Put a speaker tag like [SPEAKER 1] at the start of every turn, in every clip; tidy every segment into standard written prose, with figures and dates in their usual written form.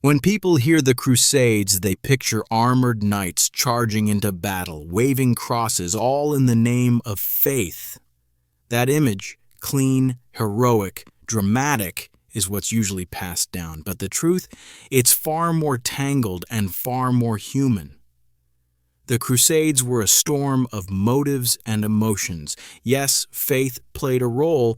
[SPEAKER 1] When people hear the Crusades, they picture armored knights charging into battle, waving crosses, all in the name of faith. That image, clean, heroic, dramatic, is what's usually passed down. But the truth, it's far more tangled and far more human. The Crusades were a storm of motives and emotions. Yes, faith played a role,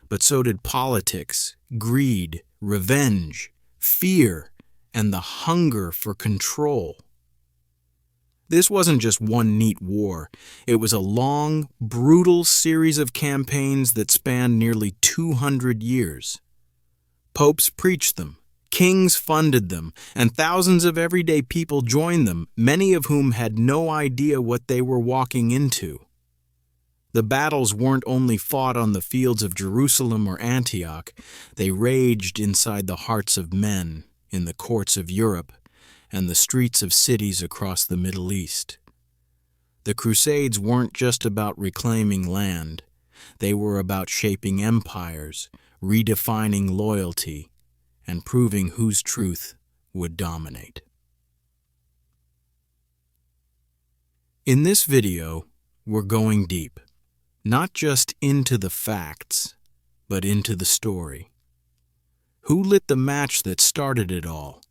[SPEAKER 1] but so did politics, greed, revenge, fear, and the hunger for control. This wasn't just one neat war. It was a long, brutal series of campaigns that spanned nearly 200 years. Popes preached them, kings funded them, and thousands of everyday people joined them, many of whom had no idea what they were walking into. The battles weren't only fought on the fields of Jerusalem or Antioch, they raged inside the hearts of men, in the courts of Europe, and the streets of cities across the Middle East. The Crusades weren't just about reclaiming land. They were about shaping empires, redefining loyalty, and proving whose truth would dominate. In this video, we're going deep, not just into the facts, but into the story. Who lit the match that started it all?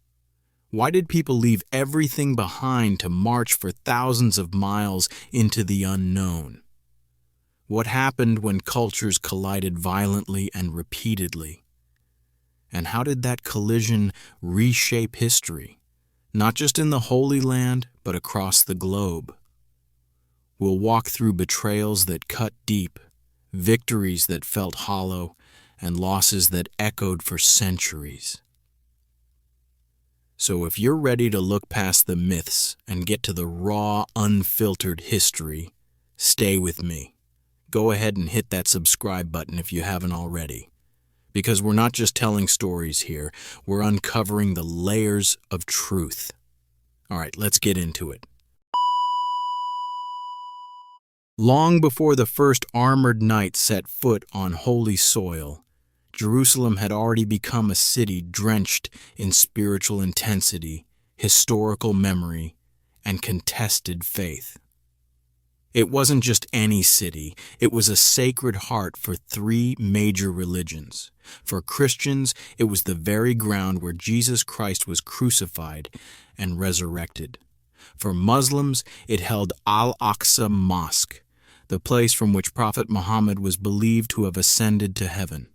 [SPEAKER 1] Why did people leave everything behind to march for thousands of miles into the unknown? What happened when cultures collided violently and repeatedly? And how did that collision reshape history, not just in the Holy Land, but across the globe? We'll walk through betrayals that cut deep, victories that felt hollow, and losses that echoed for centuries. So if you're ready to look past the myths and get to the raw, unfiltered history, stay with me. Go ahead and hit that subscribe button if you haven't already. Because we're not just telling stories here, we're uncovering the layers of truth. All right, let's get into it. Long before the first armored knights set foot on holy soil, Jerusalem had already become a city drenched in spiritual intensity, historical memory, and contested faith. It wasn't just any city, it was a sacred heart for three major religions. For Christians, it was the very ground where Jesus Christ was crucified and resurrected. For Muslims, it held Al-Aqsa Mosque, the place from which Prophet Muhammad was believed to have ascended to heaven.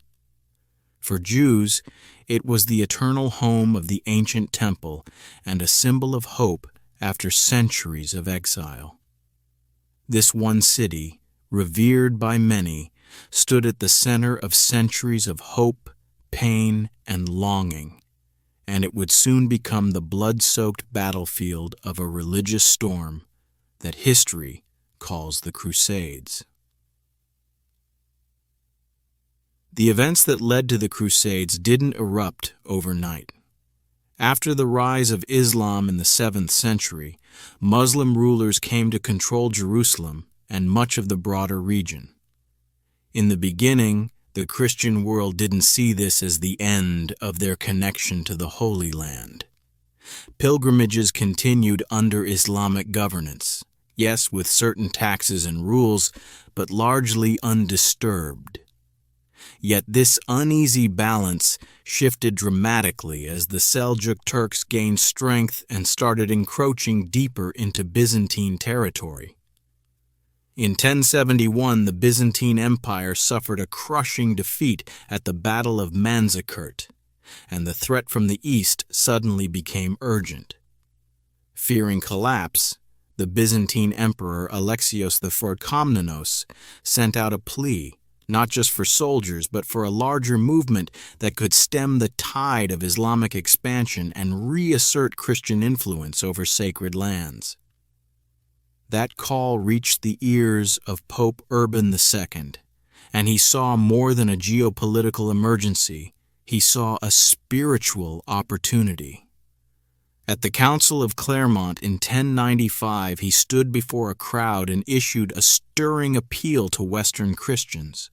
[SPEAKER 1] For Jews, it was the eternal home of the ancient temple and a symbol of hope after centuries of exile. This one city, revered by many, stood at the center of centuries of hope, pain, and longing, and it would soon become the blood-soaked battlefield of a religious storm that history calls the Crusades. The events that led to the Crusades didn't erupt overnight. After the rise of Islam in the 7th century, Muslim rulers came to control Jerusalem and much of the broader region. In the beginning, the Christian world didn't see this as the end of their connection to the Holy Land. Pilgrimages continued under Islamic governance, yes, with certain taxes and rules, but largely undisturbed. Yet this uneasy balance shifted dramatically as the Seljuk Turks gained strength and started encroaching deeper into Byzantine territory. In 1071, the Byzantine Empire suffered a crushing defeat at the Battle of Manzikert, and the threat from the east suddenly became urgent. Fearing collapse, the Byzantine Emperor Alexios IV Komnenos sent out a plea, not just for soldiers, but for a larger movement that could stem the tide of Islamic expansion and reassert Christian influence over sacred lands. That call reached the ears of Pope Urban II, and he saw more than a geopolitical emergency. He saw a spiritual opportunity. At the Council of Clermont in 1095, he stood before a crowd and issued a stirring appeal to Western Christians.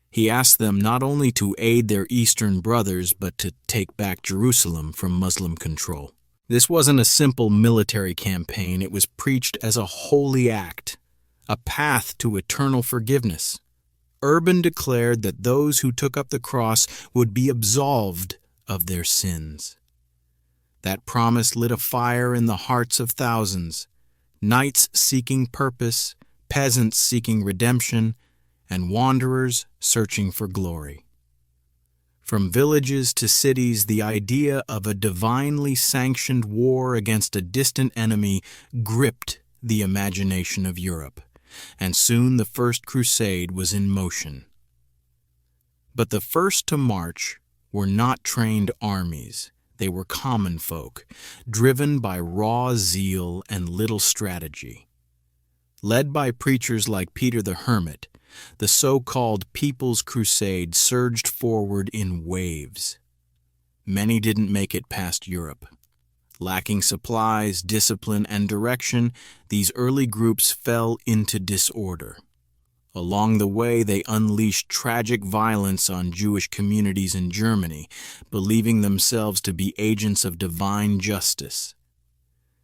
[SPEAKER 1] He asked them not only to aid their eastern brothers, but to take back Jerusalem from Muslim control. This wasn't a simple military campaign. It was preached as a holy act, a path to eternal forgiveness. Urban declared that those who took up the cross would be absolved of their sins. That promise lit a fire in the hearts of thousands, knights seeking purpose, peasants seeking redemption, and wanderers searching for glory. From villages to cities, the idea of a divinely sanctioned war against a distant enemy gripped the imagination of Europe, and soon the First Crusade was in motion. But the first to march were not trained armies. They were common folk, driven by raw zeal and little strategy. Led by preachers like Peter the Hermit, the so-called People's Crusade surged forward in waves. Many didn't make it past Europe. Lacking supplies, discipline, and direction, these early groups fell into disorder. Along the way, they unleashed tragic violence on Jewish communities in Germany, believing themselves to be agents of divine justice.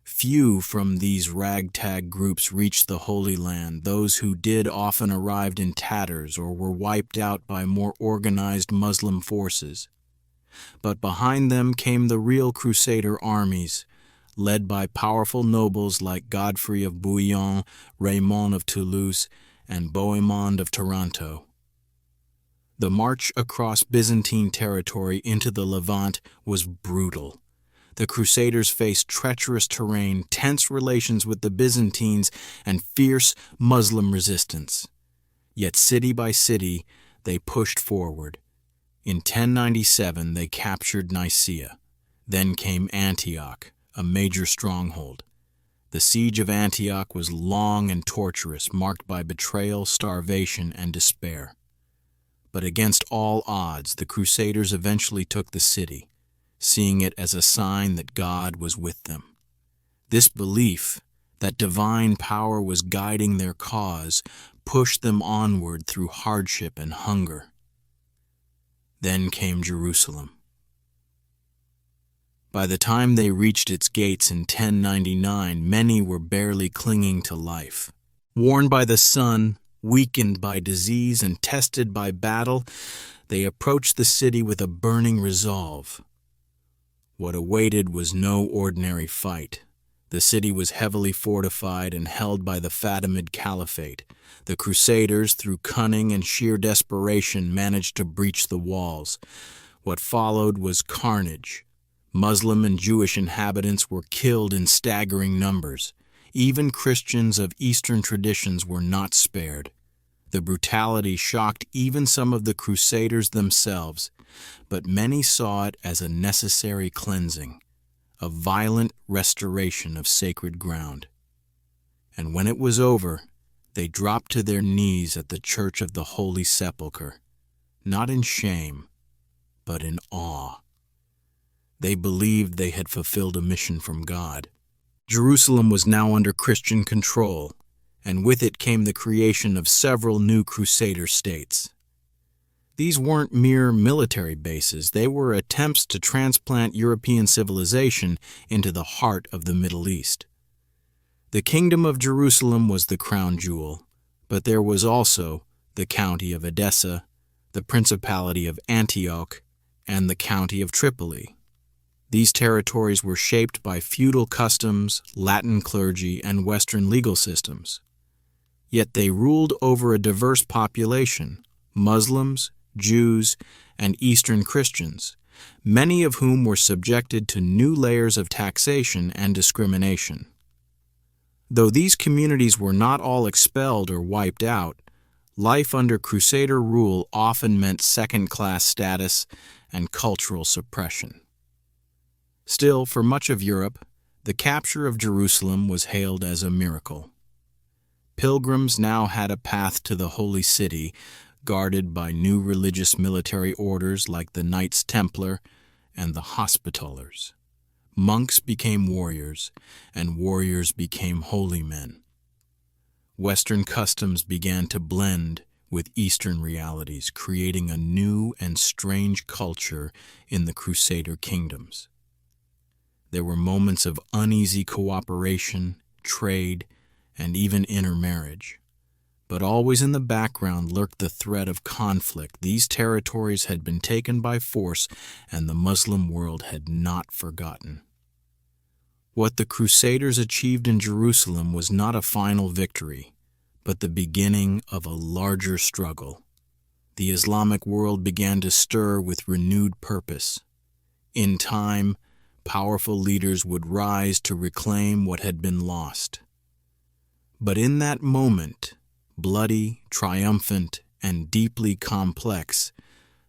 [SPEAKER 1] Few from these ragtag groups reached the Holy Land. Those who did often arrived in tatters or were wiped out by more organized Muslim forces. But behind them came the real Crusader armies, led by powerful nobles like Godfrey of Bouillon, Raymond of Toulouse, and Bohemond of Taranto. The march across Byzantine territory into the Levant was brutal. The Crusaders faced treacherous terrain, tense relations with the Byzantines, and fierce Muslim resistance. Yet city by city, they pushed forward. In 1097, they captured Nicaea. Then came Antioch, a major stronghold. The siege of Antioch was long and torturous, marked by betrayal, starvation, and despair. But against all odds, the Crusaders eventually took the city, seeing it as a sign that God was with them. This belief that divine power was guiding their cause pushed them onward through hardship and hunger. Then came Jerusalem. By the time they reached its gates in 1099, many were barely clinging to life. Worn by the sun, weakened by disease, and tested by battle, they approached the city with a burning resolve. What awaited was no ordinary fight. The city was heavily fortified and held by the Fatimid Caliphate. The Crusaders, through cunning and sheer desperation, managed to breach the walls. What followed was carnage. Muslim and Jewish inhabitants were killed in staggering numbers. Even Christians of Eastern traditions were not spared. The brutality shocked even some of the Crusaders themselves, but many saw it as a necessary cleansing, a violent restoration of sacred ground. And when it was over, they dropped to their knees at the Church of the Holy Sepulchre, not in shame, but in awe. They believed they had fulfilled a mission from God. Jerusalem was now under Christian control, and with it came the creation of several new Crusader states. These weren't mere military bases. They were attempts to transplant European civilization into the heart of the Middle East. The Kingdom of Jerusalem was the crown jewel, but there was also the County of Edessa, the Principality of Antioch, and the County of Tripoli. These territories were shaped by feudal customs, Latin clergy, and Western legal systems. Yet they ruled over a diverse population, Muslims, Jews, and Eastern Christians, many of whom were subjected to new layers of taxation and discrimination. Though these communities were not all expelled or wiped out, life under Crusader rule often meant second-class status and cultural suppression. Still, for much of Europe, the capture of Jerusalem was hailed as a miracle. Pilgrims now had a path to the Holy City, guarded by new religious military orders like the Knights Templar and the Hospitallers. Monks became warriors, and warriors became holy men. Western customs began to blend with Eastern realities, creating a new and strange culture in the Crusader kingdoms. There were moments of uneasy cooperation, trade, and even intermarriage. But always in the background lurked the threat of conflict. These territories had been taken by force, and the Muslim world had not forgotten. What the Crusaders achieved in Jerusalem was not a final victory, but the beginning of a larger struggle. The Islamic world began to stir with renewed purpose. In time, powerful leaders would rise to reclaim what had been lost. But in that moment, bloody, triumphant, and deeply complex,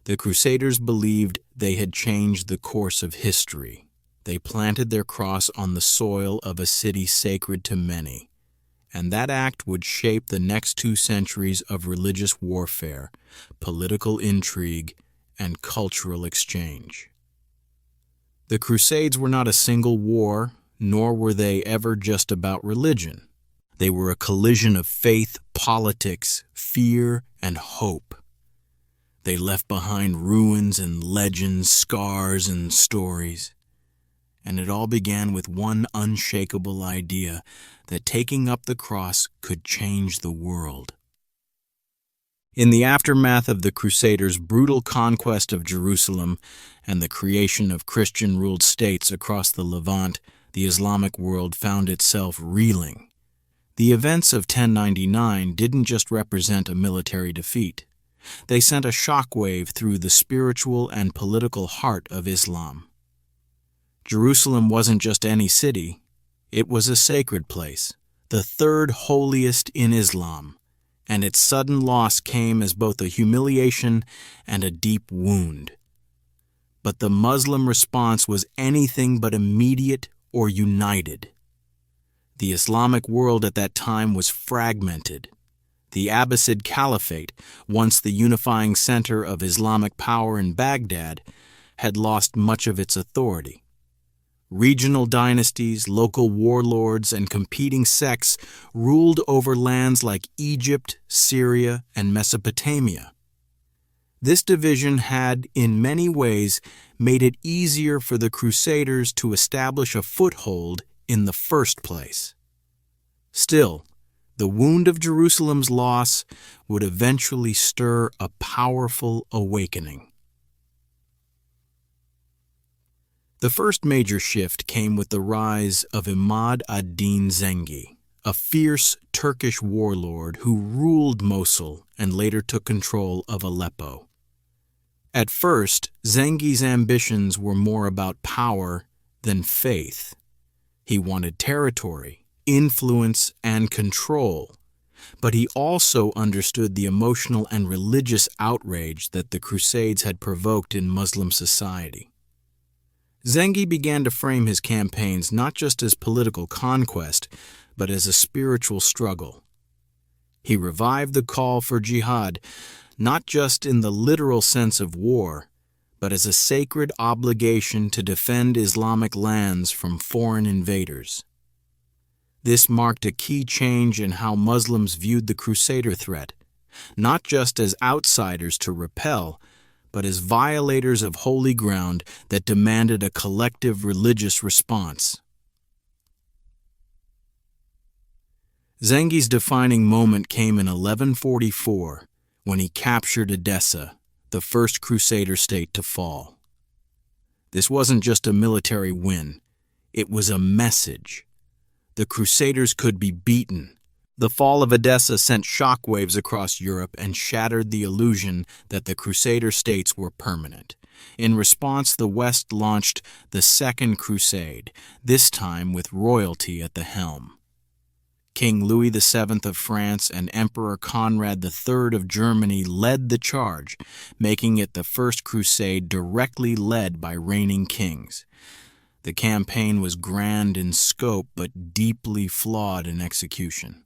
[SPEAKER 1] the Crusaders believed they had changed the course of history. They planted their cross on the soil of a city sacred to many, and that act would shape the next 2 centuries of religious warfare, political intrigue, and cultural exchange. The Crusades were not a single war, nor were they ever just about religion. They were a collision of faith, politics, fear, and hope. They left behind ruins and legends, scars and stories. And it all began with one unshakable idea, that taking up the cross could change the world. In the aftermath of the Crusaders' brutal conquest of Jerusalem and the creation of Christian-ruled states across the Levant, the Islamic world found itself reeling. The events of 1099 didn't just represent a military defeat. They sent a shockwave through the spiritual and political heart of Islam. Jerusalem wasn't just any city. It was a sacred place, the third holiest in Islam, and its sudden loss came as both a humiliation and a deep wound. But the Muslim response was anything but immediate or united. The Islamic world at that time was fragmented. The Abbasid Caliphate, once the unifying center of Islamic power in Baghdad, had lost much of its authority. Regional dynasties, local warlords, and competing sects ruled over lands like Egypt, Syria, and Mesopotamia. This division had, in many ways, made it easier for the Crusaders to establish a foothold in the first place. Still, the wound of Jerusalem's loss would eventually stir a powerful awakening. The first major shift came with the rise of Imad ad-Din Zengi, a fierce Turkish warlord who ruled Mosul and later took control of Aleppo. At first, Zengi's ambitions were more about power than faith. He wanted territory, influence, and control, but he also understood the emotional and religious outrage that the Crusades had provoked in Muslim society. Zengi began to frame his campaigns not just as political conquest, but as a spiritual struggle. He revived the call for jihad, not just in the literal sense of war, but as a sacred obligation to defend Islamic lands from foreign invaders. This marked a key change in how Muslims viewed the Crusader threat, not just as outsiders to repel, but as violators of holy ground that demanded a collective religious response. Zengi's defining moment came in 1144, when he captured Edessa, the first Crusader state to fall. This wasn't just a military win, it was a message. The Crusaders could be beaten. The fall of Edessa sent shockwaves across Europe and shattered the illusion that the Crusader states were permanent. In response, the West launched the Second Crusade, this time with royalty at the helm. King Louis VII of France and Emperor Conrad III of Germany led the charge, making it the first crusade directly led by reigning kings. The campaign was grand in scope but deeply flawed in execution.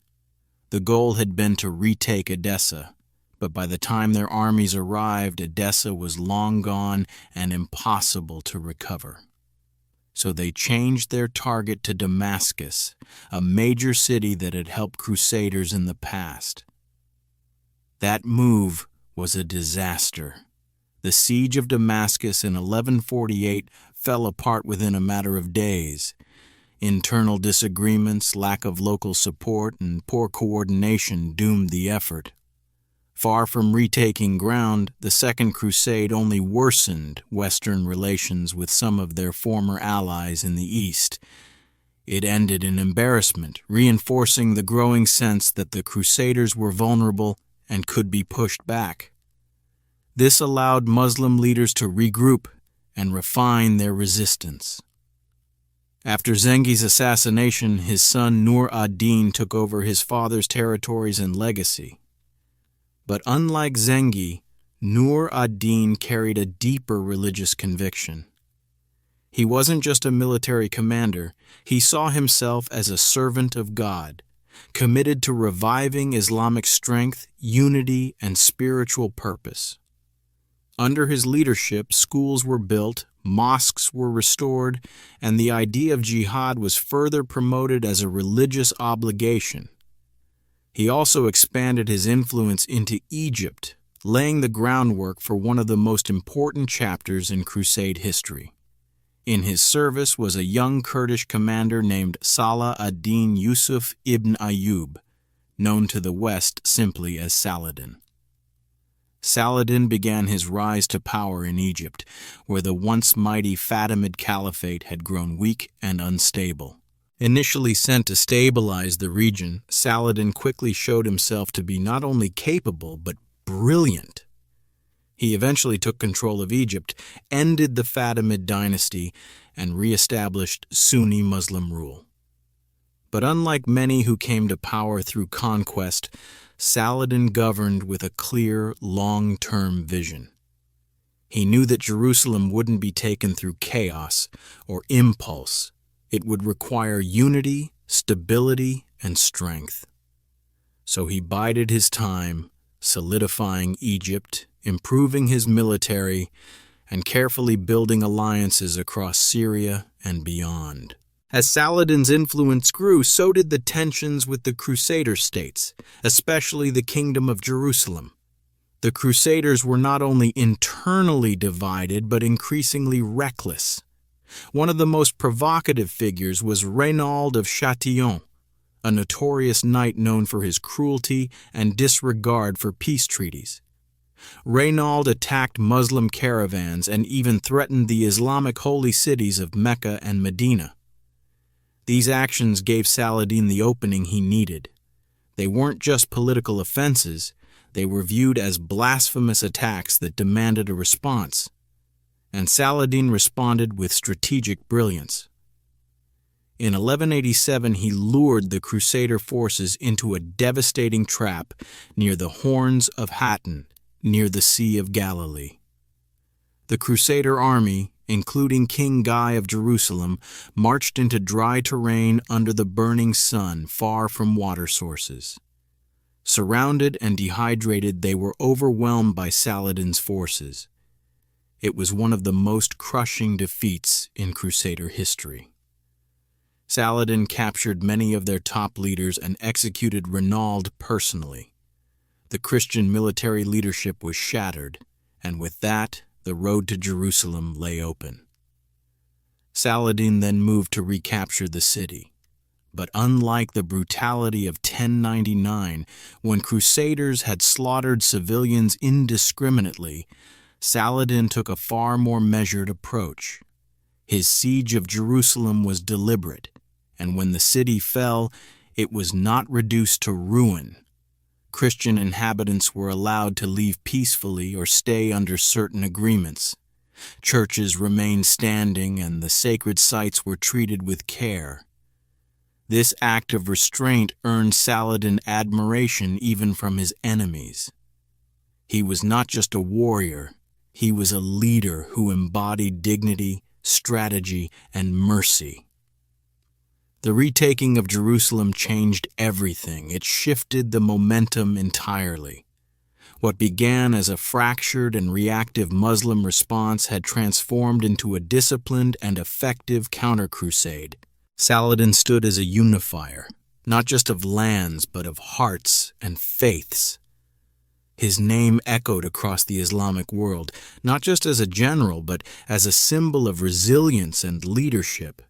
[SPEAKER 1] The goal had been to retake Edessa, but by the time their armies arrived, Edessa was long gone and impossible to recover. So they changed their target to Damascus, a major city that had helped Crusaders in the past. That move was a disaster. The siege of Damascus in 1148 fell apart within a matter of days. Internal disagreements, lack of local support, and poor coordination doomed the effort. Far from retaking ground, the Second Crusade only worsened Western relations with some of their former allies in the East. It ended in embarrassment, reinforcing the growing sense that the Crusaders were vulnerable and could be pushed back. This allowed Muslim leaders to regroup and refine their resistance. After Zengi's assassination, his son Nur ad-Din took over his father's territories and legacy. But unlike Zengi, Nur ad-Din carried a deeper religious conviction. He wasn't just a military commander, he saw himself as a servant of God, committed to reviving Islamic strength, unity, and spiritual purpose. Under his leadership, schools were built, mosques were restored, and the idea of jihad was further promoted as a religious obligation. He also expanded his influence into Egypt, laying the groundwork for one of the most important chapters in Crusade history. In his service was a young Kurdish commander named Salah ad-Din Yusuf ibn Ayyub, known to the West simply as Saladin. Saladin began his rise to power in Egypt, where the once mighty Fatimid Caliphate had grown weak and unstable. Initially sent to stabilize the region, Saladin quickly showed himself to be not only capable but brilliant. He eventually took control of Egypt, ended the Fatimid dynasty, and re-established Sunni Muslim rule. But unlike many who came to power through conquest, Saladin governed with a clear, long-term vision. He knew that Jerusalem wouldn't be taken through chaos or impulse. It would require unity, stability, and strength. So he bided his time, solidifying Egypt, improving his military, and carefully building alliances across Syria and beyond. As Saladin's influence grew, so did the tensions with the Crusader states, especially the Kingdom of Jerusalem. The Crusaders were not only internally divided, but increasingly reckless. One of the most provocative figures was Reynald of Châtillon, a notorious knight known for his cruelty and disregard for peace treaties. Reynald attacked Muslim caravans and even threatened the Islamic holy cities of Mecca and Medina. These actions gave Saladin the opening he needed. They weren't just political offenses, they were viewed as blasphemous attacks that demanded a response. And Saladin responded with strategic brilliance. In 1187, he lured the Crusader forces into a devastating trap near the Horns of Hattin, near the Sea of Galilee. The Crusader army, including King Guy of Jerusalem, marched into dry terrain under the burning sun, far from water sources. Surrounded and dehydrated, they were overwhelmed by Saladin's forces. It was one of the most crushing defeats in Crusader history. Saladin captured many of their top leaders and executed Reynald personally. The Christian military leadership was shattered, and with that, the road to Jerusalem lay open. Saladin then moved to recapture the city. But unlike the brutality of 1099, when Crusaders had slaughtered civilians indiscriminately, Saladin took a far more measured approach. His siege of Jerusalem was deliberate, and when the city fell, it was not reduced to ruin. Christian inhabitants were allowed to leave peacefully or stay under certain agreements. Churches remained standing, and the sacred sites were treated with care. This act of restraint earned Saladin admiration even from his enemies. He was not just a warrior, he was a leader who embodied dignity, strategy, and mercy. The retaking of Jerusalem changed everything. It shifted the momentum entirely. What began as a fractured and reactive Muslim response had transformed into a disciplined and effective counter-crusade. Saladin stood as a unifier, not just of lands, but of hearts and faiths. His name echoed across the Islamic world, not just as a general, but as a symbol of resilience and leadership.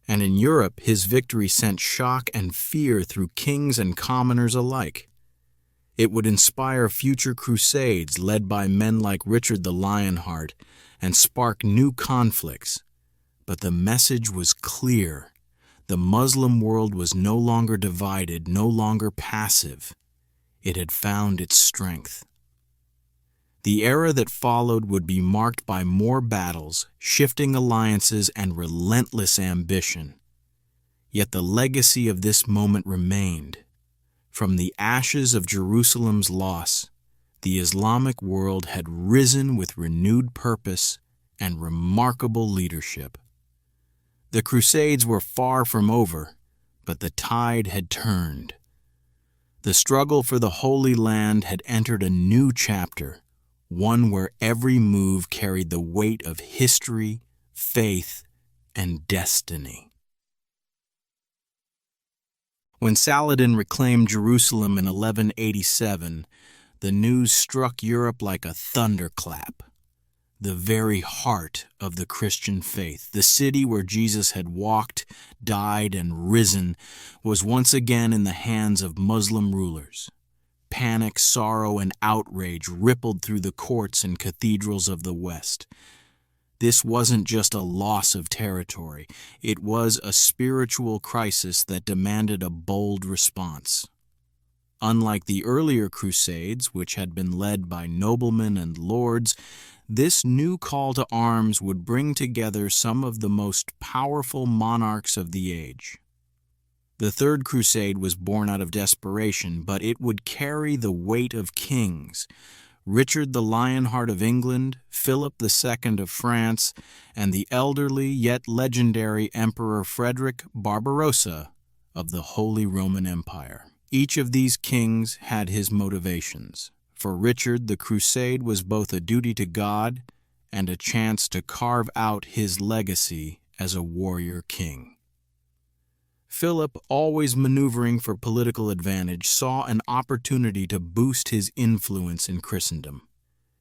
[SPEAKER 1] And in Europe, his victory sent shock and fear through kings and commoners alike. It would inspire future crusades led by men like Richard the Lionheart and spark new conflicts. But the message was clear. The Muslim world was no longer divided, no longer passive. It had found its strength. The era that followed would be marked by more battles, shifting alliances, and relentless ambition. Yet the legacy of this moment remained. From the ashes of Jerusalem's loss, the Islamic world had risen with renewed purpose and remarkable leadership. The Crusades were far from over, but the tide had turned. The struggle for the Holy Land had entered a new chapter, one where every move carried the weight of history, faith, and destiny. When Saladin reclaimed Jerusalem in 1187, the news struck Europe like a thunderclap. The very heart of the Christian faith, the city where Jesus had walked, died, and risen, was once again in the hands of Muslim rulers. Panic, sorrow, and outrage rippled through the courts and cathedrals of the West. This wasn't just a loss of territory. It was a spiritual crisis that demanded a bold response. Unlike the earlier Crusades, which had been led by noblemen and lords, this new call to arms would bring together some of the most powerful monarchs of the age. The Third Crusade was born out of desperation, but it would carry the weight of kings. Richard the Lionheart of England, Philip II of France, and the elderly yet legendary Emperor Frederick Barbarossa of the Holy Roman Empire. Each of these kings had his motivations. For Richard, the crusade was both a duty to God and a chance to carve out his legacy as a warrior king. Philip, always maneuvering for political advantage, saw an opportunity to boost his influence in Christendom.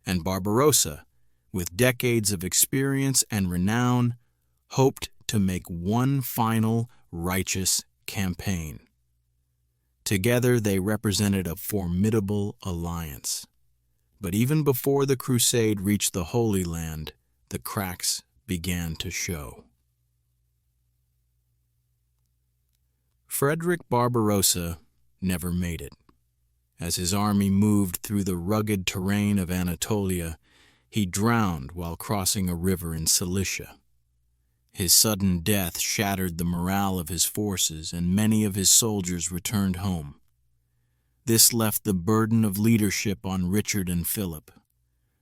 [SPEAKER 1] And Barbarossa, with decades of experience and renown, hoped to make one final righteous campaign. Together, they represented a formidable alliance. But even before the crusade reached the Holy Land, the cracks began to show. Frederick Barbarossa never made it. As his army moved through the rugged terrain of Anatolia, he drowned while crossing a river in Cilicia. His sudden death shattered the morale of his forces, and many of his soldiers returned home. This left the burden of leadership on Richard and Philip.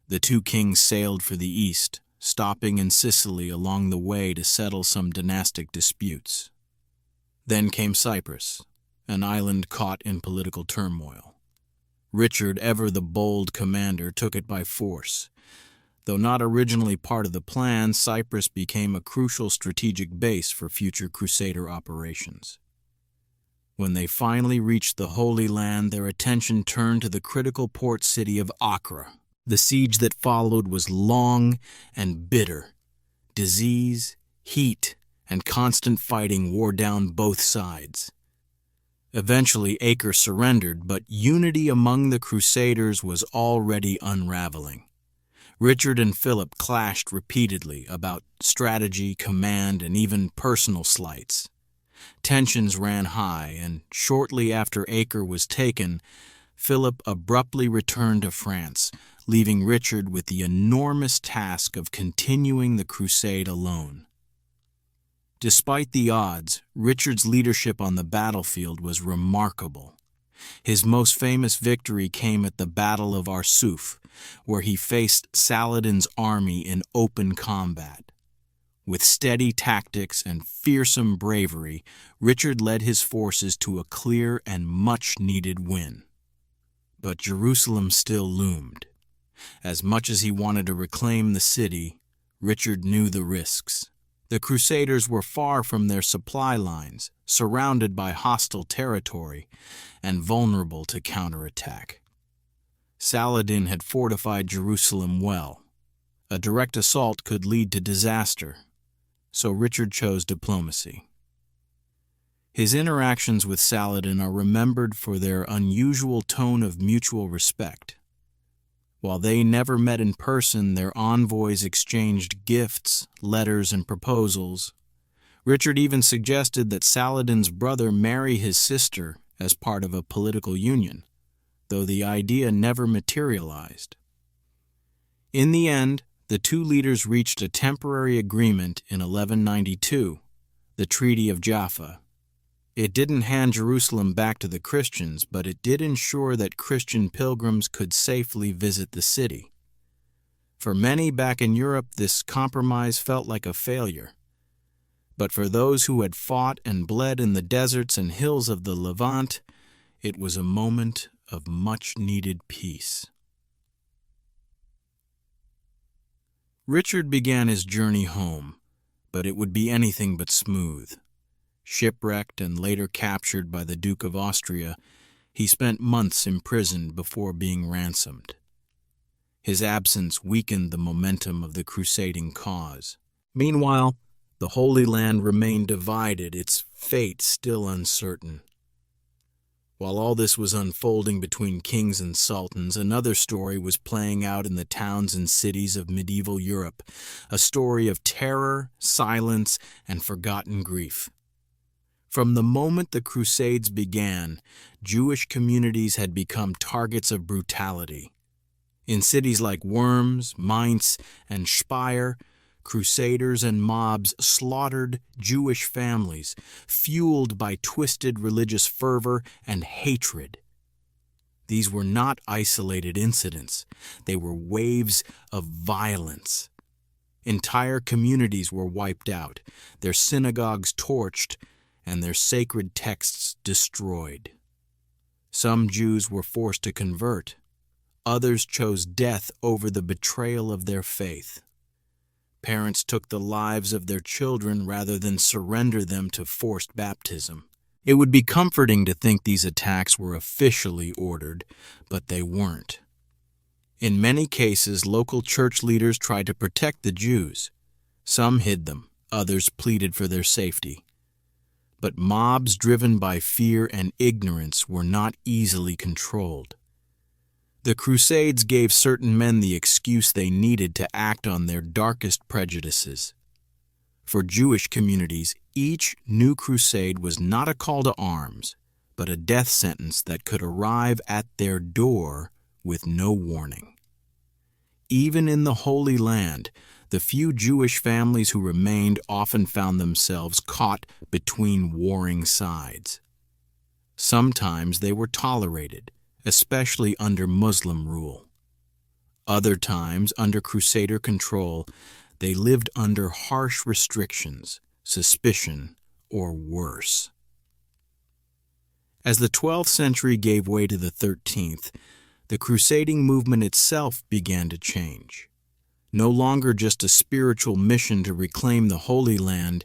[SPEAKER 1] The two kings sailed for the east, stopping in Sicily along the way to settle some dynastic disputes. Then came Cyprus, an island caught in political turmoil. Richard, ever the bold commander, took it by force. Though not originally part of the plan, Cyprus became a crucial strategic base for future Crusader operations. When they finally reached the Holy Land, their attention turned to the critical port city of Acre. The siege that followed was long and bitter. Disease, heat, and constant fighting wore down both sides. Eventually, Acre surrendered, but unity among the Crusaders was already unraveling. Richard and Philip clashed repeatedly about strategy, command, and even personal slights. Tensions ran high, and shortly after Acre was taken, Philip abruptly returned to France, leaving Richard with the enormous task of continuing the crusade alone. Despite the odds, Richard's leadership on the battlefield was remarkable. His most famous victory came at the Battle of Arsuf, where he faced Saladin's army in open combat. With steady tactics and fearsome bravery, Richard led his forces to a clear and much-needed win. But Jerusalem still loomed. As much as he wanted to reclaim the city, Richard knew the risks. The Crusaders were far from their supply lines, surrounded by hostile territory, and vulnerable to counterattack. Saladin had fortified Jerusalem well. A direct assault could lead to disaster, so Richard chose diplomacy. His interactions with Saladin are remembered for their unusual tone of mutual respect. While they never met in person, their envoys exchanged gifts, letters, and proposals. Richard even suggested that Saladin's brother marry his sister as part of a political union, though the idea never materialized. In the end, the two leaders reached a temporary agreement in 1192, the Treaty of Jaffa. It didn't hand Jerusalem back to the Christians, but it did ensure that Christian pilgrims could safely visit the city. For many back in Europe, this compromise felt like a failure. But for those who had fought and bled in the deserts and hills of the Levant, it was a moment of much-needed peace. Richard began his journey home, but it would be anything but smooth. Shipwrecked and later captured by the Duke of Austria, he spent months imprisoned before being ransomed. His absence weakened the momentum of the crusading cause. Meanwhile, the Holy Land remained divided, its fate still uncertain. While all this was unfolding between kings and sultans, another story was playing out in the towns and cities of medieval Europe, a story of terror, silence, and forgotten grief. From the moment the Crusades began, Jewish communities had become targets of brutality. In cities like Worms, Mainz, and Speyer, crusaders and mobs slaughtered Jewish families, fueled by twisted religious fervor and hatred. These were not isolated incidents. They were waves of violence. Entire communities were wiped out, their synagogues torched, and their sacred texts destroyed. Some Jews were forced to convert. Others chose death over the betrayal of their faith. Parents took the lives of their children rather than surrender them to forced baptism. It would be comforting to think these attacks were officially ordered, but they weren't. In many cases, local church leaders tried to protect the Jews. Some hid them, others pleaded for their safety. But mobs driven by fear and ignorance were not easily controlled. The Crusades gave certain men the excuse they needed to act on their darkest prejudices. For Jewish communities, each new crusade was not a call to arms, but a death sentence that could arrive at their door with no warning. Even in the Holy Land, the few Jewish families who remained often found themselves caught between warring sides. Sometimes they were tolerated, especially under Muslim rule. Other times, under Crusader control, they lived under harsh restrictions, suspicion, or worse. As the 12th century gave way to the 13th, the crusading movement itself began to change. No longer just a spiritual mission to reclaim the Holy Land,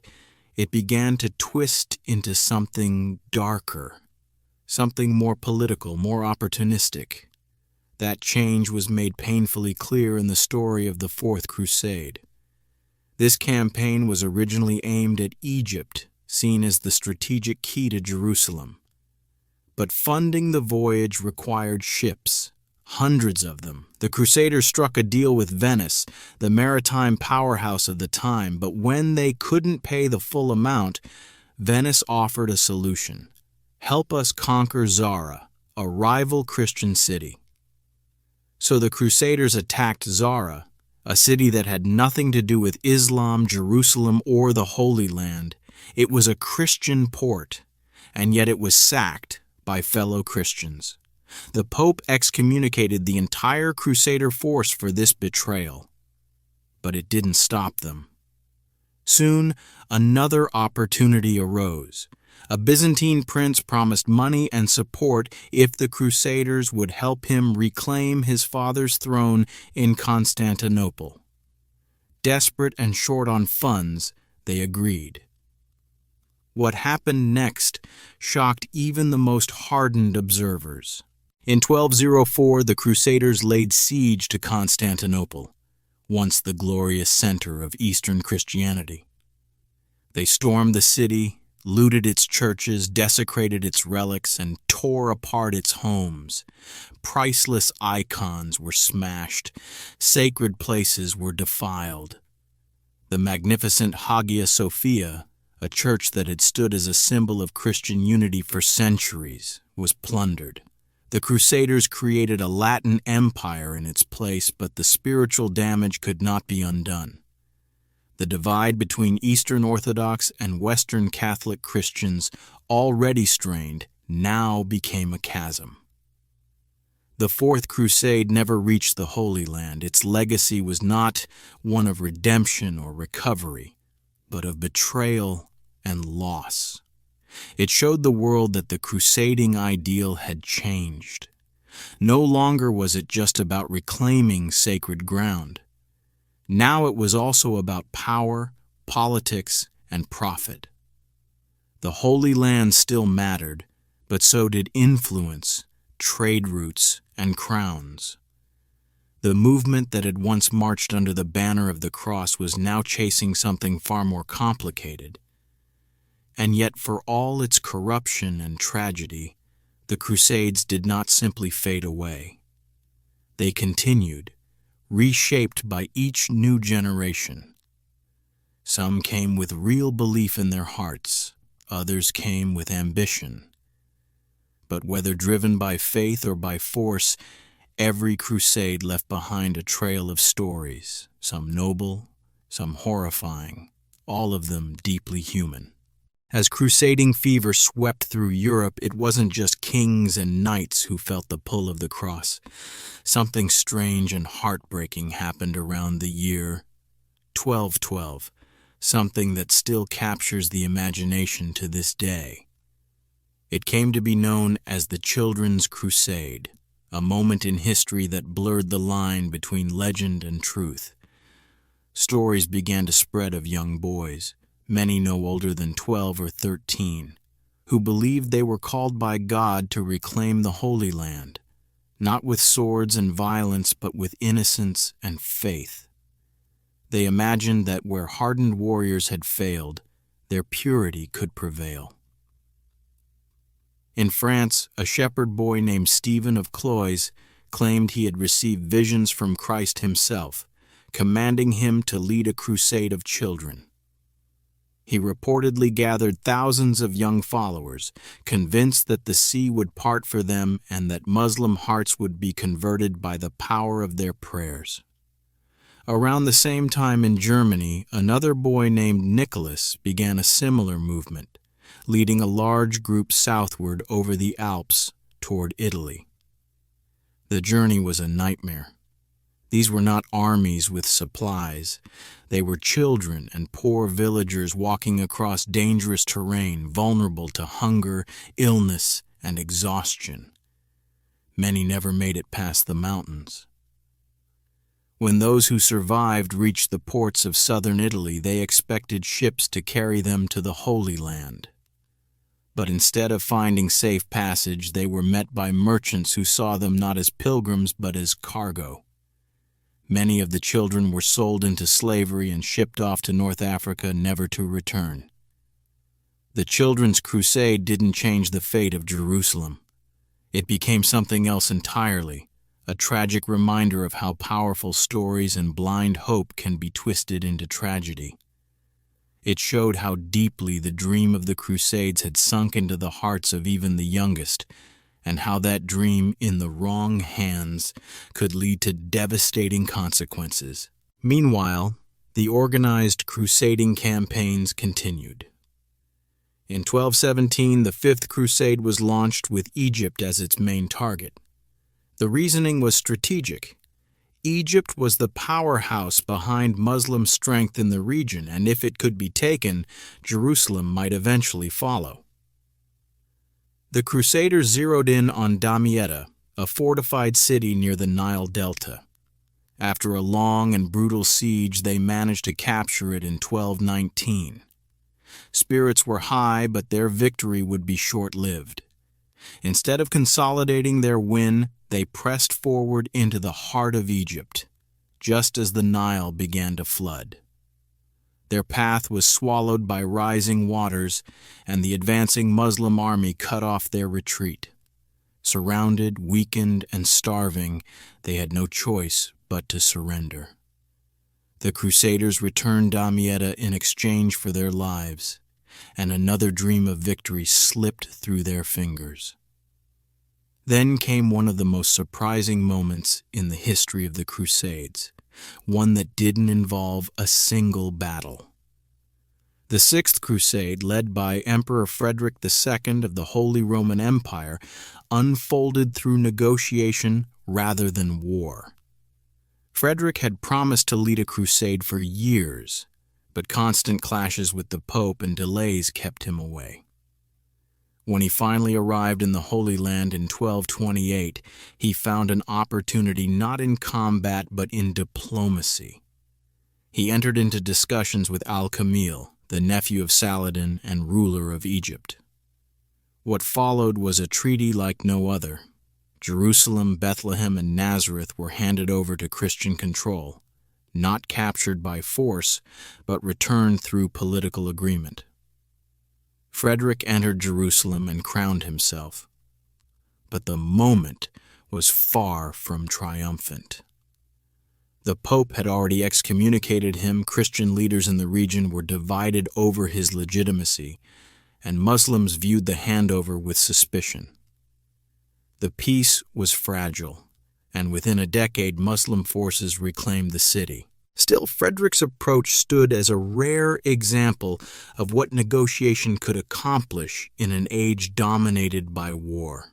[SPEAKER 1] it began to twist into something darker, something more political, more opportunistic. That change was made painfully clear in the story of the Fourth Crusade. This campaign was originally aimed at Egypt, seen as the strategic key to Jerusalem. But funding the voyage required ships, hundreds of them. The Crusaders struck a deal with Venice, the maritime powerhouse of the time, but when they couldn't pay the full amount, Venice offered a solution. Help us conquer Zara, a rival Christian city. So the Crusaders attacked Zara, a city that had nothing to do with Islam, Jerusalem, or the Holy Land. It was a Christian port, and yet it was sacked by fellow Christians. The Pope excommunicated the entire Crusader force for this betrayal. But it didn't stop them. Soon, another opportunity arose. A Byzantine prince promised money and support if the Crusaders would help him reclaim his father's throne in Constantinople. Desperate and short on funds, they agreed. What happened next shocked even the most hardened observers. In 1204, the Crusaders laid siege to Constantinople, once the glorious center of Eastern Christianity. They stormed the city, looted its churches, desecrated its relics, and tore apart its homes. Priceless icons were smashed, sacred places were defiled. The magnificent Hagia Sophia, a church that had stood as a symbol of Christian unity for centuries, was plundered. The Crusaders created a Latin empire in its place, but the spiritual damage could not be undone. The divide between Eastern Orthodox and Western Catholic Christians, already strained, now became a chasm. The Fourth Crusade never reached the Holy Land. Its legacy was not one of redemption or recovery, but of betrayal and loss. It showed the world that the crusading ideal had changed. No longer was it just about reclaiming sacred ground. Now it was also about power, politics, and profit. The Holy Land still mattered, but so did influence, trade routes, and crowns. The movement that had once marched under the banner of the cross was now chasing something far more complicated. And yet, for all its corruption and tragedy, the Crusades did not simply fade away. They continued, reshaped by each new generation. Some came with real belief in their hearts, others came with ambition. But whether driven by faith or by force, every crusade left behind a trail of stories, some noble, some horrifying, all of them deeply human. As crusading fever swept through Europe, it wasn't just kings and knights who felt the pull of the cross. Something strange and heartbreaking happened around the year 1212, something that still captures the imagination to this day. It came to be known as the Children's Crusade, a moment in history that blurred the line between legend and truth. Stories began to spread of young boys, many no older than 12 or 13, who believed they were called by God to reclaim the Holy Land, not with swords and violence, but with innocence and faith. They imagined that where hardened warriors had failed, their purity could prevail. In France, a shepherd boy named Stephen of Cloyes claimed he had received visions from Christ himself, commanding him to lead a crusade of children. He reportedly gathered thousands of young followers, convinced that the sea would part for them and that Muslim hearts would be converted by the power of their prayers. Around the same time in Germany, another boy named Nicholas began a similar movement, leading a large group southward over the Alps toward Italy. The journey was a nightmare. These were not armies with supplies. They were children and poor villagers walking across dangerous terrain, vulnerable to hunger, illness, and exhaustion. Many never made it past the mountains. When those who survived reached the ports of southern Italy, they expected ships to carry them to the Holy Land. But instead of finding safe passage, they were met by merchants who saw them not as pilgrims but as cargo. Many of the children were sold into slavery and shipped off to North Africa, never to return. The Children's Crusade didn't change the fate of Jerusalem. It became something else entirely, a tragic reminder of how powerful stories and blind hope can be twisted into tragedy. It showed how deeply the dream of the Crusades had sunk into the hearts of even the youngest, and how that dream, in the wrong hands, could lead to devastating consequences. Meanwhile, the organized crusading campaigns continued. In 1217, the Fifth Crusade was launched with Egypt as its main target. The reasoning was strategic. Egypt was the powerhouse behind Muslim strength in the region, and if it could be taken, Jerusalem might eventually follow. The Crusaders zeroed in on Damietta, a fortified city near the Nile Delta. After a long and brutal siege, they managed to capture it in 1219. Spirits were high, but their victory would be short-lived. Instead of consolidating their win, they pressed forward into the heart of Egypt, just as the Nile began to flood. Their path was swallowed by rising waters, and the advancing Muslim army cut off their retreat. Surrounded, weakened, and starving, they had no choice but to surrender. The Crusaders returned Damietta in exchange for their lives, and another dream of victory slipped through their fingers. Then came one of the most surprising moments in the history of the Crusades, one that didn't involve a single battle. The Sixth Crusade, led by Emperor Frederick II of the Holy Roman Empire, unfolded through negotiation rather than war. Frederick had promised to lead a crusade for years, but constant clashes with the Pope and delays kept him away. When he finally arrived in the Holy Land in 1228, he found an opportunity not in combat but in diplomacy. He entered into discussions with Al-Kamil, the nephew of Saladin and ruler of Egypt. What followed was a treaty like no other. Jerusalem, Bethlehem, and Nazareth were handed over to Christian control, not captured by force, but returned through political agreement. Frederick entered Jerusalem and crowned himself. But the moment was far from triumphant. The Pope had already excommunicated him, Christian leaders in the region were divided over his legitimacy, and Muslims viewed the handover with suspicion. The peace was fragile, and within a decade Muslim forces reclaimed the city. Still, Frederick's approach stood as a rare example of what negotiation could accomplish in an age dominated by war.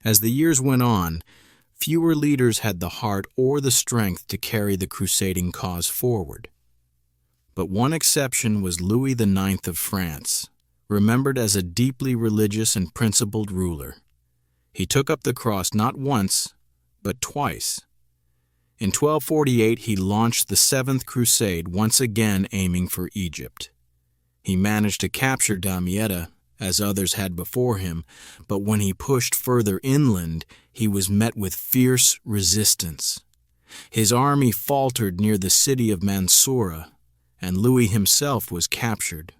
[SPEAKER 1] As the years went on, fewer leaders had the heart or the strength to carry the crusading cause forward. But one exception was Louis IX of France, remembered as a deeply religious and principled ruler. He took up the cross not once, but twice. In 1248, he launched the Seventh Crusade, once again aiming for Egypt. He managed to capture Damietta, as others had before him, but when he pushed further inland, he was met with fierce resistance. His army faltered near the city of Mansoura, and Louis himself was captured.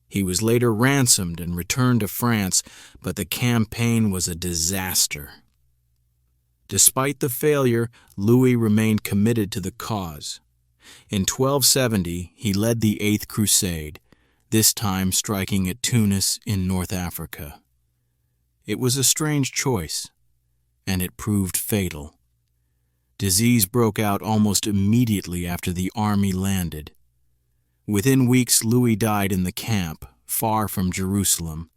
[SPEAKER 1] He was later ransomed and returned to France, but the campaign was a disaster. Despite the failure, Louis remained committed to the cause. In 1270, he led the Eighth Crusade, this time striking at Tunis in North Africa. It was a strange choice, and it proved fatal. Disease broke out almost immediately after the army landed. Within weeks, Louis died in the camp, far from Jerusalem,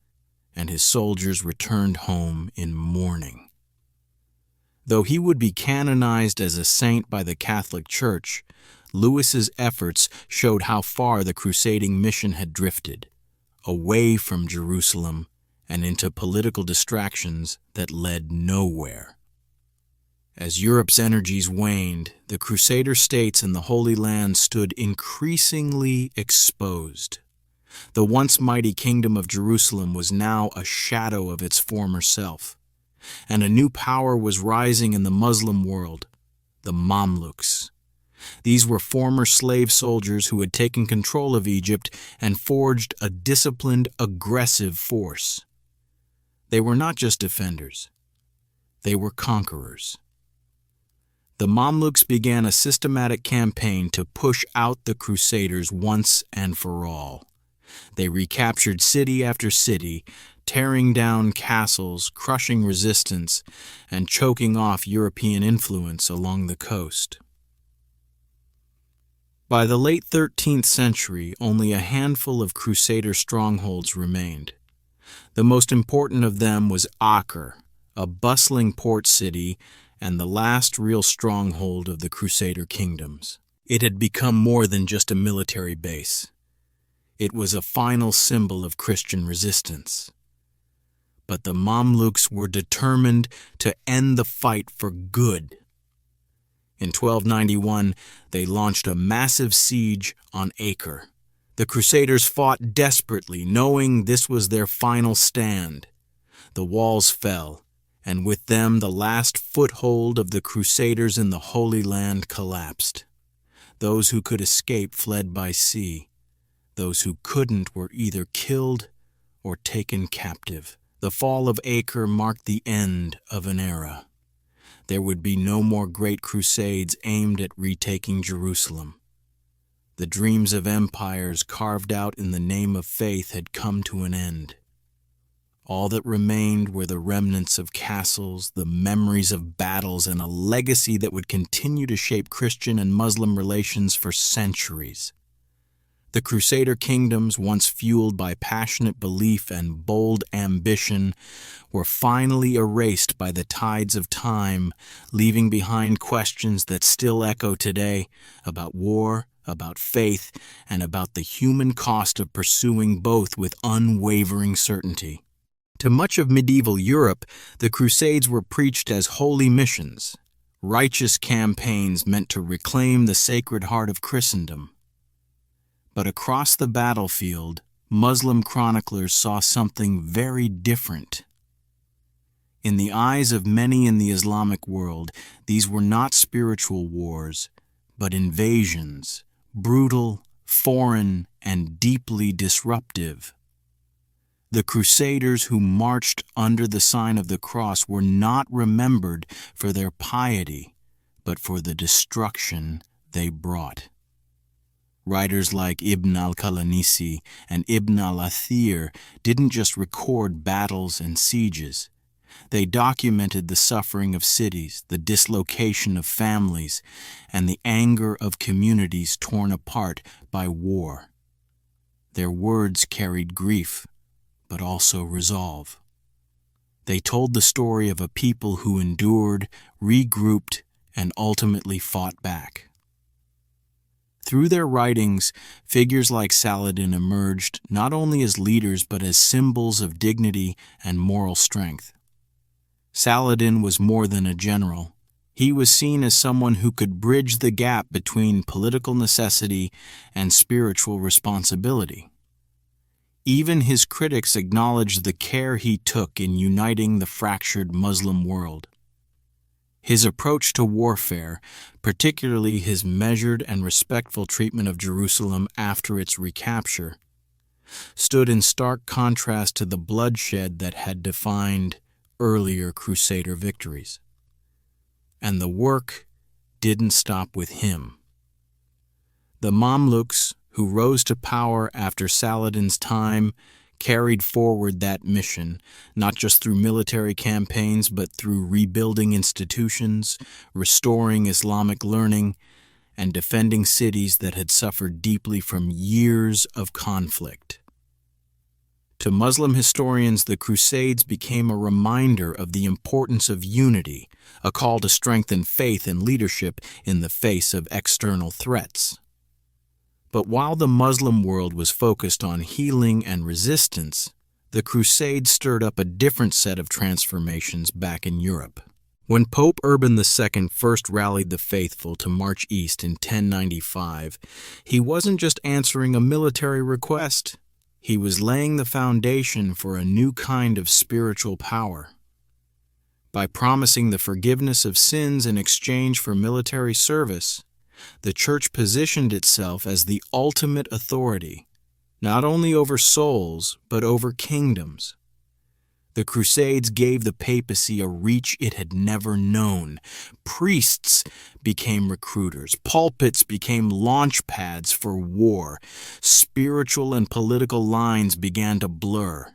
[SPEAKER 1] and his soldiers returned home in mourning. Though he would be canonized as a saint by the Catholic Church, Louis's efforts showed how far the crusading mission had drifted, away from Jerusalem and into political distractions that led nowhere. As Europe's energies waned, the Crusader states in the Holy Land stood increasingly exposed. The once mighty kingdom of Jerusalem was now a shadow of its former self, and a new power was rising in the Muslim world, the Mamluks. These were former slave soldiers who had taken control of Egypt and forged a disciplined, aggressive force. They were not just defenders. They were conquerors. The Mamluks began a systematic campaign to push out the Crusaders once and for all. They recaptured city after city, tearing down castles, crushing resistance, and choking off European influence along the coast. By the late 13th century, only a handful of Crusader strongholds remained. The most important of them was Acre, a bustling port city and the last real stronghold of the Crusader kingdoms. It had become more than just a military base. It was a final symbol of Christian resistance. But the Mamluks were determined to end the fight for good. In 1291, they launched a massive siege on Acre. The Crusaders fought desperately, knowing this was their final stand. The walls fell, and with them the last foothold of the Crusaders in the Holy Land collapsed. Those who could escape fled by sea. Those who couldn't were either killed or taken captive. The fall of Acre marked the end of an era. There would be no more great crusades aimed at retaking Jerusalem. The dreams of empires carved out in the name of faith had come to an end. All that remained were the remnants of castles, the memories of battles, and a legacy that would continue to shape Christian and Muslim relations for centuries. The Crusader kingdoms, once fueled by passionate belief and bold ambition, were finally erased by the tides of time, leaving behind questions that still echo today about war, about faith, and about the human cost of pursuing both with unwavering certainty. To much of medieval Europe, the Crusades were preached as holy missions, righteous campaigns meant to reclaim the Sacred Heart of Christendom. But across the battlefield, Muslim chroniclers saw something very different. In the eyes of many in the Islamic world, these were not spiritual wars, but invasions, brutal, foreign, and deeply disruptive. The Crusaders who marched under the sign of the cross were not remembered for their piety, but for the destruction they brought. Writers like Ibn al-Qalanisi and Ibn al-Athir didn't just record battles and sieges. They documented the suffering of cities, the dislocation of families, and the anger of communities torn apart by war. Their words carried grief, but also resolve. They told the story of a people who endured, regrouped, and ultimately fought back. Through their writings, figures like Saladin emerged not only as leaders but as symbols of dignity and moral strength. Saladin was more than a general. He was seen as someone who could bridge the gap between political necessity and spiritual responsibility. Even his critics acknowledged the care he took in uniting the fractured Muslim world. His approach to warfare, particularly his measured and respectful treatment of Jerusalem after its recapture, stood in stark contrast to the bloodshed that had defined earlier Crusader victories. And the work didn't stop with him. The Mamluks, who rose to power after Saladin's time, carried forward that mission, not just through military campaigns, but through rebuilding institutions, restoring Islamic learning, and defending cities that had suffered deeply from years of conflict. To Muslim historians, the Crusades became a reminder of the importance of unity, a call to strengthen faith and leadership in the face of external threats. But while the Muslim world was focused on healing and resistance, the Crusades stirred up a different set of transformations back in Europe. When Pope Urban II first rallied the faithful to march east in 1095, he wasn't just answering a military request. He was laying the foundation for a new kind of spiritual power. By promising the forgiveness of sins in exchange for military service, the Church positioned itself as the ultimate authority, not only over souls, but over kingdoms. The Crusades gave the papacy a reach it had never known. Priests became recruiters. Pulpits became launch pads for war. Spiritual and political lines began to blur.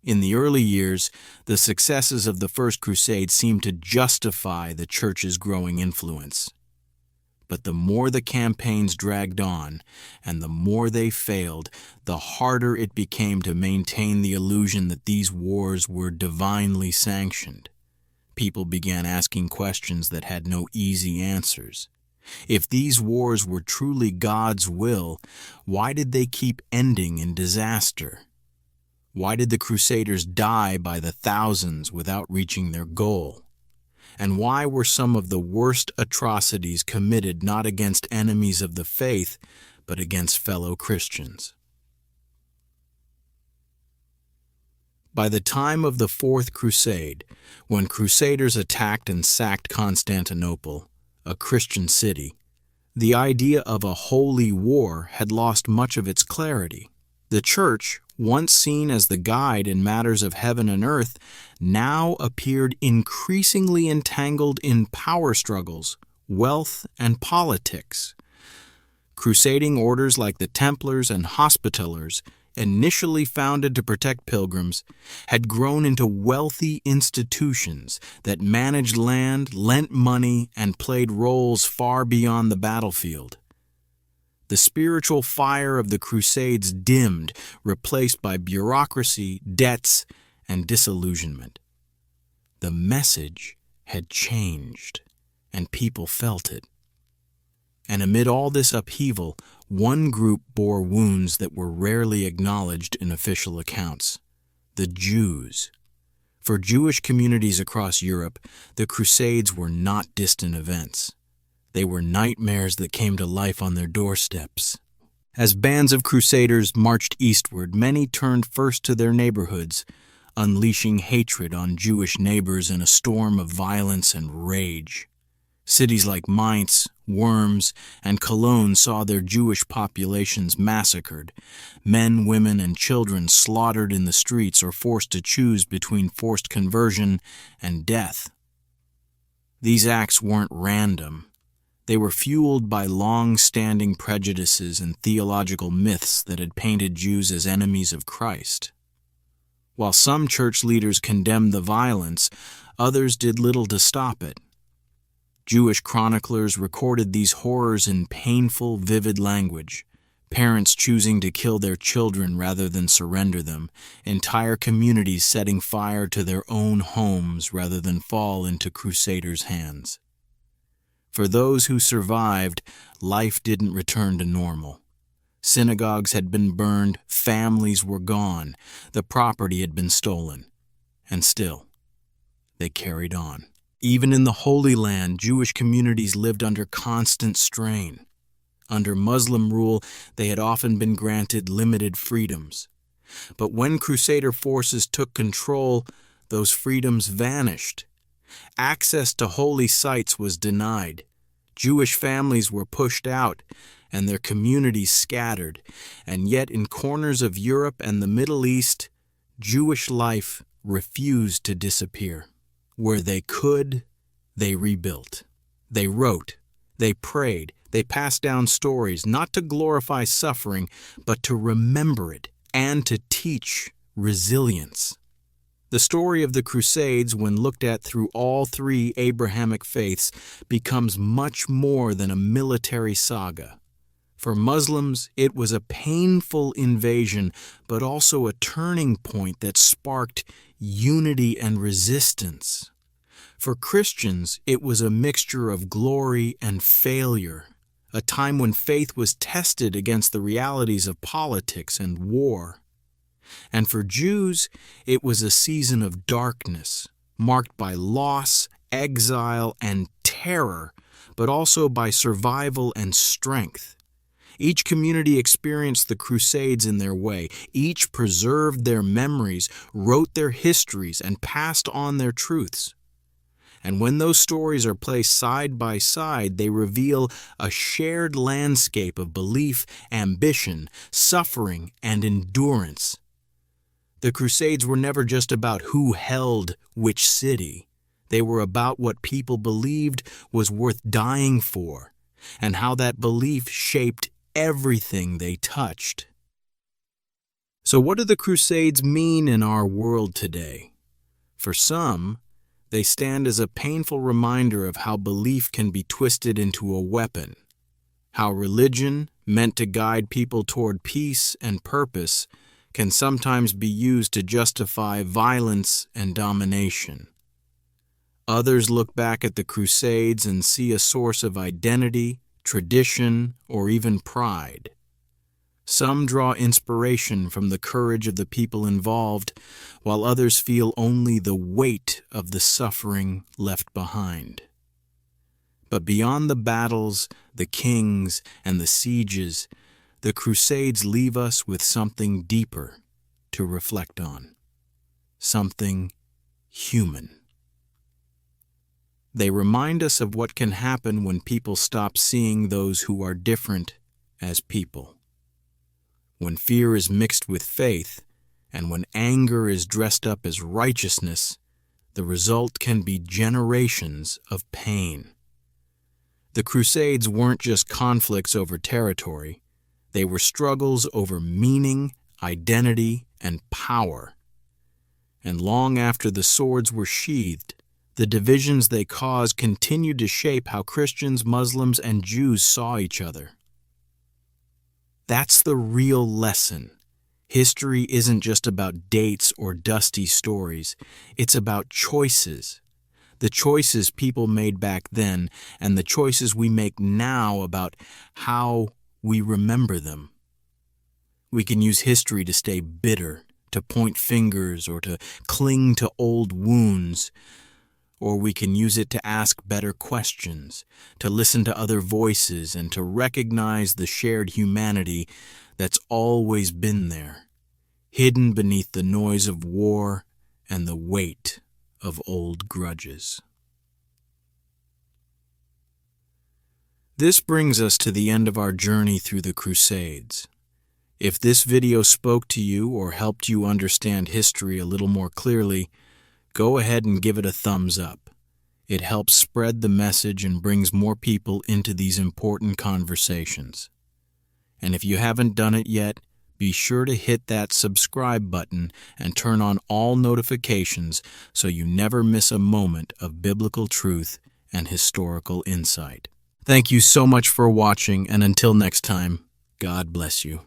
[SPEAKER 1] In the early years, the successes of the First Crusade seemed to justify the Church's growing influence. But the more the campaigns dragged on, and the more they failed, the harder it became to maintain the illusion that these wars were divinely sanctioned. People began asking questions that had no easy answers. If these wars were truly God's will, why did they keep ending in disaster? Why did the Crusaders die by the thousands without reaching their goal? And why were some of the worst atrocities committed not against enemies of the faith, but against fellow Christians? By the time of the Fourth Crusade, when Crusaders attacked and sacked Constantinople, a Christian city, the idea of a holy war had lost much of its clarity. The Church, once seen as the guide in matters of heaven and earth, now appeared increasingly entangled in power struggles, wealth, and politics. Crusading orders like the Templars and Hospitallers, initially founded to protect pilgrims, had grown into wealthy institutions that managed land, lent money, and played roles far beyond the battlefield. The spiritual fire of the Crusades dimmed, replaced by bureaucracy, debts, and disillusionment. The message had changed, and people felt it. And amid all this upheaval, one group bore wounds that were rarely acknowledged in official accounts: the Jews. For Jewish communities across Europe, the Crusades were not distant events. They were nightmares that came to life on their doorsteps. As bands of crusaders marched eastward, many turned first to their neighborhoods, unleashing hatred on Jewish neighbors in a storm of violence and rage. Cities like Mainz, Worms, and Cologne saw their Jewish populations massacred, men, women, and children slaughtered in the streets or forced to choose between forced conversion and death. These acts weren't random. They were fueled by long-standing prejudices and theological myths that had painted Jews as enemies of Christ. While some church leaders condemned the violence, others did little to stop it. Jewish chroniclers recorded these horrors in painful, vivid language: parents choosing to kill their children rather than surrender them, entire communities setting fire to their own homes rather than fall into crusaders' hands. For those who survived, life didn't return to normal. Synagogues had been burned, families were gone, the property had been stolen. And still, they carried on. Even in the Holy Land, Jewish communities lived under constant strain. Under Muslim rule, they had often been granted limited freedoms. But when Crusader forces took control, those freedoms vanished. Access to holy sites was denied. Jewish families were pushed out, and their communities scattered. And yet, in corners of Europe and the Middle East, Jewish life refused to disappear. Where they could, they rebuilt. They wrote, they prayed, they passed down stories, not to glorify suffering, but to remember it and to teach resilience. The story of the Crusades, when looked at through all three Abrahamic faiths, becomes much more than a military saga. For Muslims, it was a painful invasion, but also a turning point that sparked unity and resistance. For Christians, it was a mixture of glory and failure, a time when faith was tested against the realities of politics and war. And for Jews, it was a season of darkness, marked by loss, exile, and terror, but also by survival and strength. Each community experienced the Crusades in their way. Each preserved their memories, wrote their histories, and passed on their truths. And when those stories are placed side by side, they reveal a shared landscape of belief, ambition, suffering, and endurance. The Crusades were never just about who held which city. They were about what people believed was worth dying for, and how that belief shaped everything they touched. So what do the Crusades mean in our world today? For some, they stand as a painful reminder of how belief can be twisted into a weapon, how religion, meant to guide people toward peace and purpose, can sometimes be used to justify violence and domination. Others look back at the Crusades and see a source of identity, tradition, or even pride. Some draw inspiration from the courage of the people involved, while others feel only the weight of the suffering left behind. But beyond the battles, the kings, and the sieges, the Crusades leave us with something deeper to reflect on. something human. They remind us of what can happen when people stop seeing those who are different as people. When fear is mixed with faith, and when anger is dressed up as righteousness, the result can be generations of pain. The Crusades weren't just conflicts over territory. They were struggles over meaning, identity, and power. And long after the swords were sheathed, the divisions they caused continued to shape how Christians, Muslims, and Jews saw each other. That's the real lesson. History isn't just about dates or dusty stories. It's about choices. The choices people made back then and the choices we make now about how we remember them. We can use history to stay bitter, to point fingers, or to cling to old wounds. Or we can use it to ask better questions, to listen to other voices, and to recognize the shared humanity that's always been there, hidden beneath the noise of war and the weight of old grudges. This brings us to the end of our journey through the Crusades. If this video spoke to you or helped you understand history a little more clearly, go ahead and give it a thumbs up. It helps spread the message and brings more people into these important conversations. And if you haven't done it yet, be sure to hit that subscribe button and turn on all notifications so you never miss a moment of biblical truth and historical insight. Thank you so much for watching, and until next time, God bless you.